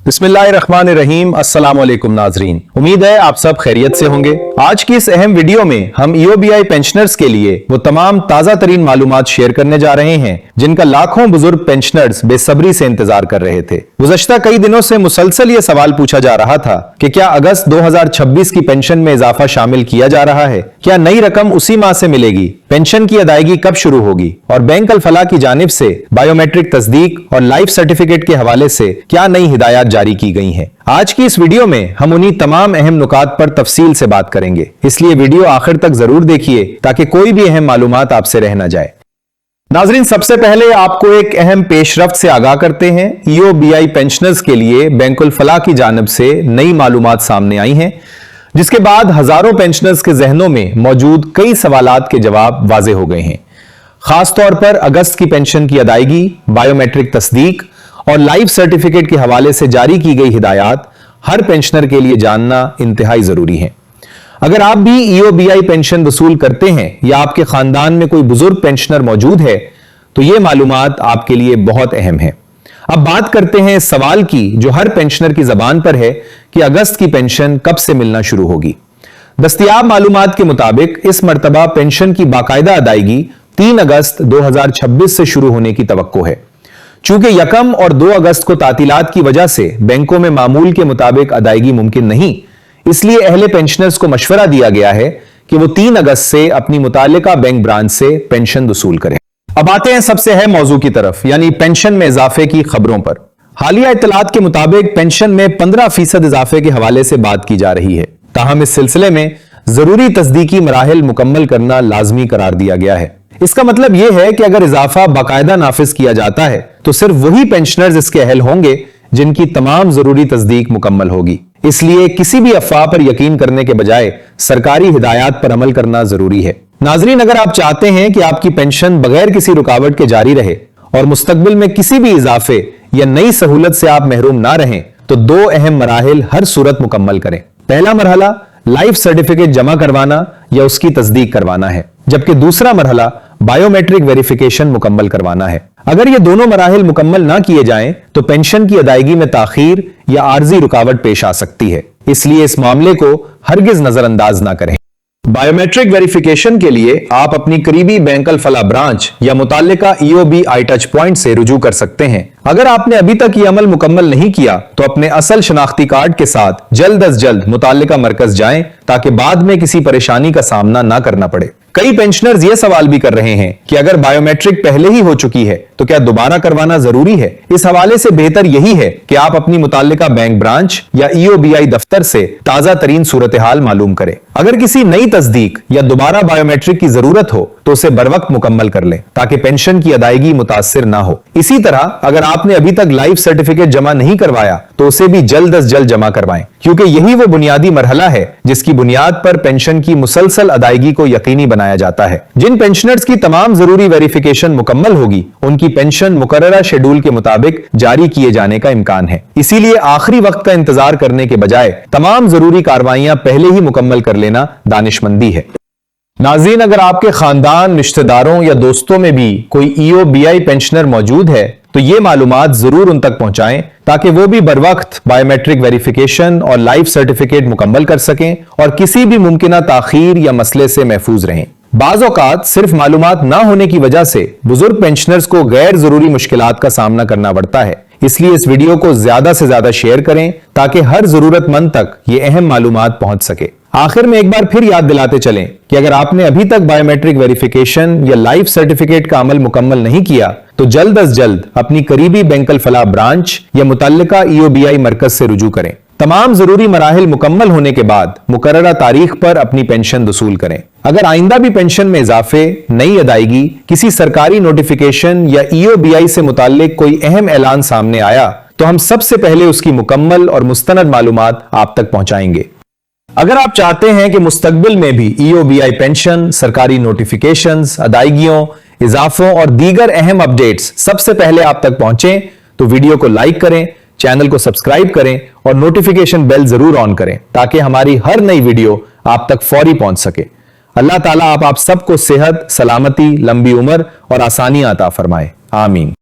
बिस्मिल्लाहिर्रहमानिर्रहीम। अस्सलाम वालेकुम नाजरीन, उम्मीद है आप सब खैरियत से होंगे। आज की इस अहम वीडियो में हम ईओबीआई पेंशनर्स के लिए वो तमाम ताजा तरीन मालूमात शेयर करने जा रहे हैं जिनका लाखों बुजुर्ग पेंशनर्स बेसब्री से इंतजार कर रहे थे। गुज़श्ता कई दिनों से मुसलसल ये सवाल पूछा जा रहा था कि क्या अगस्त 2026 की पेंशन में इजाफा शामिल किया जा रहा है, क्या नई रकम उसी माह से मिलेगी, पेंशन की अदायगी कब शुरू होगी और बैंक अल फलाह की जानिब से बायोमेट्रिक तस्दीक और लाइफ सर्टिफिकेट के हवाले से क्या नई हिदायत जारी की गई हैं। आज की इस वीडियो में हम उन्हीं तमाम अहम नुकात पर तफसील से बात करेंगे, इसलिए वीडियो आखिर तक जरूर देखिए ताकि कोई भी अहम मालूमात आपसे रह न जाए। नाजरीन, सबसे पहले आपको एक अहम पेशरफ्त से आगाह करते हैं। ईओबीआई पेंशनर्स के लिए बैंक उल फलाह की जानिब से नई मालूमात सामने आई हैं, जिसके बाद हजारों पेंशनर्स के जहनों में मौजूद कई सवालात के जवाब वाजे हो गए हैं। खासतौर पर अगस्त की पेंशन की अदायगी, बायोमेट्रिक तस्दीक और लाइफ सर्टिफिकेट के हवाले से जारी की गई हिदायत हर पेंशनर के लिए जानना इंतहाई जरूरी है। अगर आप भी ईओबीआई पेंशन वसूल करते हैं या आपके खानदान में कोई बुजुर्ग पेंशनर मौजूद है तो यह मालूमात आपके लिए बहुत अहम है। अब बात करते हैं इस सवाल की जो हर पेंशनर की जबान पर है कि अगस्त की पेंशन कब से मिलना शुरू होगी। दस्तयाब मालूमात के मुताबिक इस मर्तबा पेंशन की बाकायदा अदायगी 3 अगस्त 2026 से शुरू होने की तवक्को है। चूंकि 1 और 2 अगस्त को तातीलात की वजह से बैंकों में मामूल के मुताबिक अदायगी मुमकिन नहीं, इसलिए अहले पेंशनर्स को मशवरा दिया गया है कि वो 3 अगस्त से अपनी मुतालिका बैंक ब्रांच से पेंशन वसूल करें। अब आते हैं सबसे अहम मौजू की तरफ, यानी पेंशन में इजाफे की खबरों पर। हालिया इत्तलात के मुताबिक पेंशन में 15% इजाफे के हवाले से बात की जा रही है। ताहम इस सिलसिले में जरूरी तस्दीकी मराहिल मुकम्मल करना लाजमी करार दिया गया है। इसका मतलब यह है कि अगर इजाफा बाकायदा नाफिज किया जाता है तो सिर्फ वही पेंशनर्स इसके अहल होंगे जिनकी तमाम जरूरी तस्दीक मुकम्मल होगी। इसलिए किसी भी अफवाह पर यकीन करने के बजाय सरकारी हिदायत पर अमल करना जरूरी है। नाजरीन, अगर आप चाहते हैं कि आपकी पेंशन बगैर किसी रुकावट के जारी रहे और मुस्तकबिल में किसी भी इजाफे या नई सहूलत से आप महरूम ना रहें तो 2 अहम मराहिल हर सूरत मुकम्मल करें। पहला मरहला लाइफ सर्टिफिकेट जमा करवाना या उसकी तस्दीक करवाना है, जबकि दूसरा मरहला बायोमेट्रिक वेरिफिकेशन मुकम्मल करवाना है। अगर ये दोनों मराहिल मुकम्मल ना किए जाएं तो पेंशन की अदायगी में ताखीर या आर्जी रुकावट पेश आ सकती है, इसलिए इस मामले को हरगिज नजरअंदाज ना करें। बायोमेट्रिक वेरिफिकेशन के लिए आप अपनी करीबी बैंक अल फलाह ब्रांच या मुताल्लिका ईओबीआई टच पॉइंट से रुजू कर सकते हैं। अगर आपने अभी तक ये अमल मुकम्मल नहीं किया तो अपने असल शनाख्ती कार्ड के साथ जल्द अज जल्द मुताल्लिका मरकज जाएं ताकि बाद में किसी परेशानी का सामना ना करना पड़े। कई पेंशनर्स ये सवाल भी कर रहे हैं कि अगर बायोमेट्रिक पहले ही हो चुकी है तो क्या दोबारा करवाना जरूरी है। इस हवाले से बेहतर यही है कि आप अपनी मुताल्लिका बैंक ब्रांच या ईओबीआई दफ्तर से ताजा तरीन सूरत हाल मालूम करें। अगर किसी नई तस्दीक या दोबारा बायोमेट्रिक की जरूरत हो तो उसे बर वक्त मुकम्मल कर लें ताकि पेंशन की अदायगी मुतासिर ना हो। इसी तरह अगर आपने अभी तक लाइफ सर्टिफिकेट जमा नहीं करवाया तो उसे भी जल्द अज जल्द जमा करवाएं, क्योंकि यही वो बुनियादी मरहला है जिसकी बुनियाद पर पेंशन की मुसलसल अदायगी को यकीनी बनाया जाता है। जिन पेंशनर्स की तमाम जरूरी वेरिफिकेशन मुकम्मल होगी उनकी पेंशन मुकर्ररा शेड्यूल के मुताबिक जारी किए जाने का इम्कान है। इसीलिए आखिरी वक्त का इंतजार करने के बजाय तमाम जरूरी कार्रवाइयां पहले ही मुकम्मल कर लेना दानिशमंदी है। नाज़रीन, अगर आपके खानदान, रिश्तेदारों या दोस्तों में भी कोई ईओबीआई पेंशनर मौजूद है तो ये मालूमात जरूर उन तक पहुंचाएं ताकि वो भी बर वक्त बायोमेट्रिक वेरिफिकेशन और लाइफ सर्टिफिकेट मुकम्मल कर सकें और किसी भी मुमकिना ताखीर या मसले से महफूज रहें। बाज़ औक़ात सिर्फ मालूमात ना होने की वजह से बुजुर्ग पेंशनर्स को गैर जरूरी मुश्किलात का सामना करना पड़ता है, इसलिए इस वीडियो को ज्यादा से ज्यादा शेयर करें ताकि हर जरूरतमंद तक ये अहम मालूमात पहुंच सके। आखिर में एक बार फिर याद दिलाते चलें कि अगर आपने अभी तक बायोमेट्रिक वेरिफिकेशन या लाइफ सर्टिफिकेट का अमल मुकम्मल नहीं किया तो जल्द अज जल्द अपनी करीबी बैंक अल फलाह ब्रांच या मुतल्लिका ईओबीआई मरकज से रुजू करें। तमाम जरूरी मराहिल मुकम्मल होने के बाद मुकर्ररा तारीख पर अपनी पेंशन वसूल करें। अगर आइंदा भी पेंशन में इजाफे, नई अदायगी, किसी सरकारी नोटिफिकेशन या ईओबीआई से मुताल्लिक कोई अहम ऐलान सामने आया तो हम सबसे पहले उसकी मुकम्मल और मुस्तनद मालूमात आप तक पहुंचाएंगे। अगर आप चाहते हैं कि मुस्तकबिल में भी ईओबीआई पेंशन, सरकारी नोटिफिकेशंस, अदायगियों, इजाफों और दीगर अहम अपडेट्स सबसे पहले आप तक पहुंचें तो वीडियो को लाइक करें, चैनल को सब्सक्राइब करें और नोटिफिकेशन बेल जरूर ऑन करें ताकि हमारी हर नई वीडियो आप तक फौरी पहुंच सके। अल्लाह ताला आप सबको सेहत, सलामती, लंबी उम्र और आसानियां अता फरमाए। आमीन।